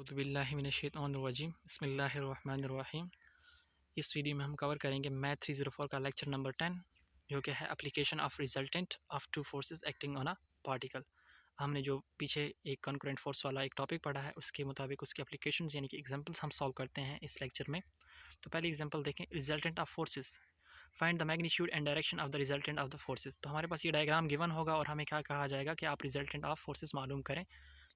औज़ुबिल्लाहिमिनश्शैतानिर्रजीम बिस्मिल्लाहिर्रहमानिर्रहीम। इस वीडियो में हम कवर करेंगे मैथ 304 का लेक्चर नंबर 10, जो कि है application of resultant of two forces acting on a particle. हमने जो पीछे एक कॉन्करेंट फोर्स वाला एक टॉपिक पढ़ा है, उसके मुताबिक उसके एप्लीकेशंस यानी कि एग्जांपल्स हम सॉल्व करते हैं इस लेक्चर में। तो पहले एग्जांपल देखें, resultant of forces, find the magnitude and direction of the resultant of the forces. तो हमारे पास ये डायग्राम गिवन होगा और हमें क्या कहा जाएगा कि आप रिजल्टेंट ऑफ फोर्सेस मालूम करें।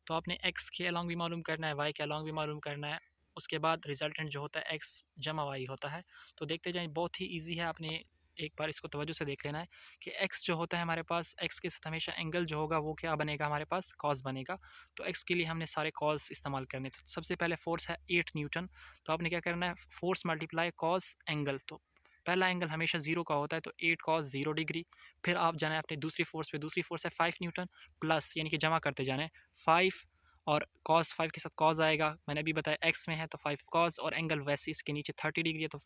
तो आपने एक्स के अलॉन्ग भी मालूम करना है, वाई के अलॉन्ग भी मालूम करना है। उसके बाद रिजल्टेंट जो होता है एक्स जमा वाई होता है। तो देखते जाएं, बहुत ही इजी है। आपने एक बार इसको तवज्जो से देख लेना है कि एक्स जो होता है हमारे पास, एक्स के साथ हमेशा एंगल जो होगा वो क्या बनेगा, हमारे पास कॉस बनेगा। तो एक्स के लिए हमने सारे कॉस इस्तेमाल करने। तो सबसे पहले फोर्स है 8 न्यूटन। तो आपने क्या करना है, फोर्स मल्टीप्लाई कॉस एंगल। तो पहला एंगल हमेशा जीरो का होता है, तो 8 कॉस 0 डिग्री। फिर आप जाना है अपने दूसरी फोर्स पे, दूसरी फोर्स है 5 न्यूटन प्लस, यानी कि जमा करते जाना है 5 और कॉस 5 के साथ कॉस आएगा। मैंने अभी बताया एक्स में है तो 5 कॉस, और एंगल वैसे इसके नीचे 30 डिग्री है तो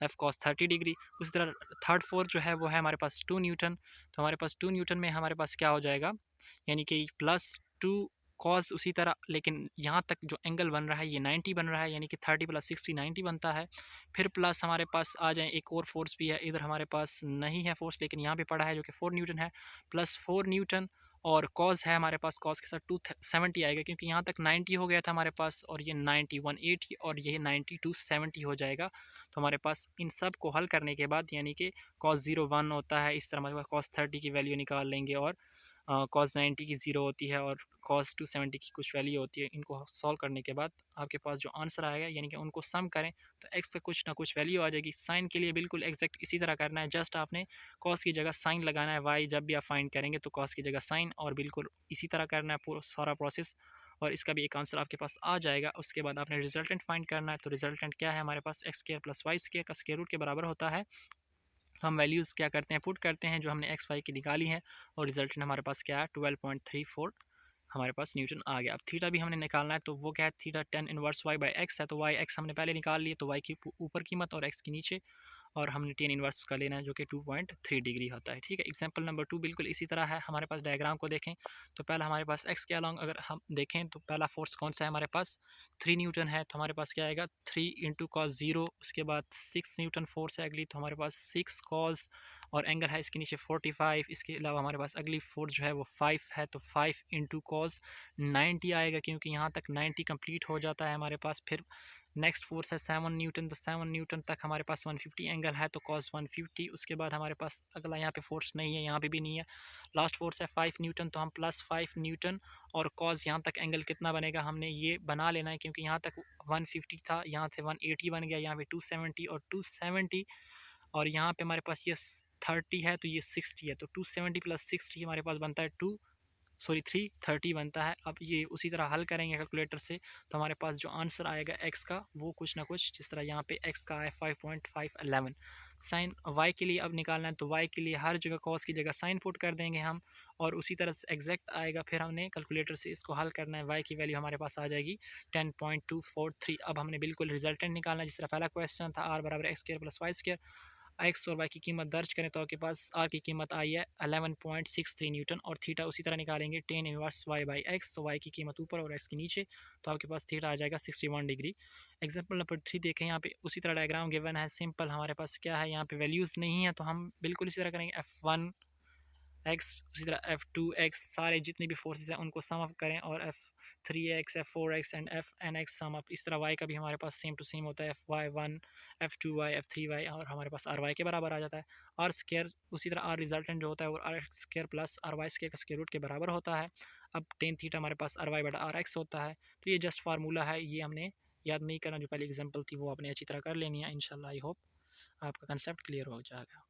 एफ कॉस 30 डिग्री। उसी तरह थर्ड फोर्स जो है वो है हमारे पास 2 न्यूटन। तो हमारे पास 2 न्यूटन में हमारे पास क्या हो जाएगा, यानी कि प्लस 2 कॉस। उसी तरह लेकिन यहाँ तक जो एंगल बन रहा है ये 90 बन रहा है, यानी कि 30 प्लस 60 90 बनता है। फिर प्लस हमारे पास आ जाए, एक और फोर्स भी है, इधर हमारे पास नहीं है फोर्स लेकिन यहाँ पे पड़ा है, जो कि 4 न्यूटन है। प्लस 4 न्यूटन और कॉस है हमारे पास, कॉस के साथ 270 आएगा, क्योंकि यहाँ तक 90 हो गया था हमारे पास, और ये 90 180 और ये 90 270 हो जाएगा। तो हमारे पास इन सब को हल करने के बाद, यानी कि कॉस 0 1 होता है, इस तरह हमारे पास कॉस 30 की वैल्यू निकाल लेंगे, और कॉस 90 की 0 होती है, और कॉस 270 की कुछ वैल्यू होती है। इनको सॉल्व करने के बाद आपके पास जो आंसर आएगा, यानी कि उनको सम करें तो एक्स का कुछ ना कुछ वैल्यू आ जाएगी। साइन के लिए बिल्कुल एग्जैक्ट इसी तरह करना है, जस्ट आपने कॉस की जगह साइन लगाना है। वाई जब भी आप फाइंड करेंगे तो कॉस की जगह साइन, और बिल्कुल इसी तरह करना है पूरा सारा प्रोसेस, और इसका भी एक आंसर आपके पास आ जाएगा। उसके बाद आपने रिजल्टेंट फाइंड करना है। तो रिजल्टेंट क्या है हमारे पास, X square plus Y square का स्क्वायर रूट के बराबर होता है। तो हम वैल्यूज़ क्या करते हैं, पुट करते हैं जो हमने एक्स वाई की निकाली है, और रिजल्टेंट हमारे पास क्या है 12.34 हमारे पास न्यूटन आ गया। अब थीटा भी हमने निकालना है, तो वो क्या है, theta 10 inverse y by x है। तो वाई एक्स हमने पहले निकाल लिए, तो वाई की ऊपर कीमत और एक्स की नीचे, और हमने 10 इनवर्स का लेना है जो कि 2.3 डिग्री होता है। ठीक है, एग्जांपल नंबर 2 बिल्कुल इसी तरह है। हमारे पास डायग्राम को देखें तो पहला हमारे पास एक्स के अलॉन्ग अगर हम देखें तो पहला फोर्स कौन सा है हमारे पास, 3 न्यूटन है। तो हमारे पास क्या आएगा 3 इंटू कॉस 0। उसके बाद 6 न्यूटन फोर्स है अगली, तो हमारे पास 6 कॉस, और एंगल है इसके नीचे 45। इसके अलावा हमारे पास अगली फोर्स जो है वो 5 है, तो 5 इंटू कॉस 90 आएगा, क्योंकि यहाँ तक 90 कंप्लीट हो जाता है हमारे पास। फिर नेक्स्ट फोर्स है 7 न्यूटन, तो 7 न्यूटन तक हमारे पास 150 एंगल है, तो कॉस 150। उसके बाद हमारे पास अगला यहाँ पे फोर्स नहीं है, यहाँ पे भी नहीं है। लास्ट फोर्स है 5 न्यूटन, तो हम प्लस 5 न्यूटन और कॉस, यहाँ तक एंगल कितना बनेगा हमने ये बना लेना है, क्योंकि यहाँ तक 150 था, यहाँ से 180 बन गया, यहाँ पे 270 और 270, और यहाँ पे हमारे पास ये 30 है तो ये 60 है, तो 270 प्लस 60 हमारे पास बनता है 330 बनता है। अब ये उसी तरह हल करेंगे कैलकुलेटर से, तो हमारे पास जो आंसर आएगा एक्स का वो कुछ ना कुछ जिस तरह यहाँ पे एक्स का है 5.511। साइन वाई के लिए अब निकालना है, तो वाई के लिए हर जगह कॉस की जगह साइन पुट कर देंगे हम, और उसी तरह से एग्जैक्ट आएगा। फिर हमने कैलकुलेटर से इसको हल करना है, वाई की वैल्यू हमारे पास आ जाएगी 10.243। अब हमने बिल्कुल रिजल्टेंट निकालना है, जिस तरह पहला क्वेश्चन था आर बराबर x square plus Y square. X और वाई की कीमत दर्ज करें तो आपके पास आर की कीमत आई है 11.63 न्यूटन, और थीटा उसी तरह निकालेंगे 10 इनवर्स वाई बाई एक्स, तो वाई की कीमत ऊपर और एक्स के नीचे, तो आपके पास थीटा आ जाएगा 61 डिग्री। एग्जांपल नंबर 3 देखें, यहाँ पे उसी तरह डायग्राम गिवन है सिंपल। हमारे पास क्या है, यहाँ पे वैल्यूज़ नहीं है, तो हम बिल्कुल इसी तरह करेंगे F1 एक्स, उसी तरह F2 एक्स, सारे जितने भी फोर्सेस हैं उनको सम अप करें, और F3 x F4 x and Fn x sum up. इस तरह वाई का भी हमारे पास सेम टू सेम होता है, Fy1 F2 Y F3 Y, और हमारे पास आर वाई के बराबर आ जाता है। आर स्क्र उसी तरह आर रिजल्टेंट जो होता है वो r x square plus r y square का स्क्र रूट के बराबर होता है। अब टेन थीटा हमारे पास आर वाई बटा आर एक्स होता है। तो ये जस्ट फार्मूला है, ये हमने याद नहीं करना, जो पहली एग्जाम्पल थी वो आपने अच्छी तरह कर लेनी है। इंशाल्लाह आई होप आपका कंसेप्ट क्लियर हो जाएगा।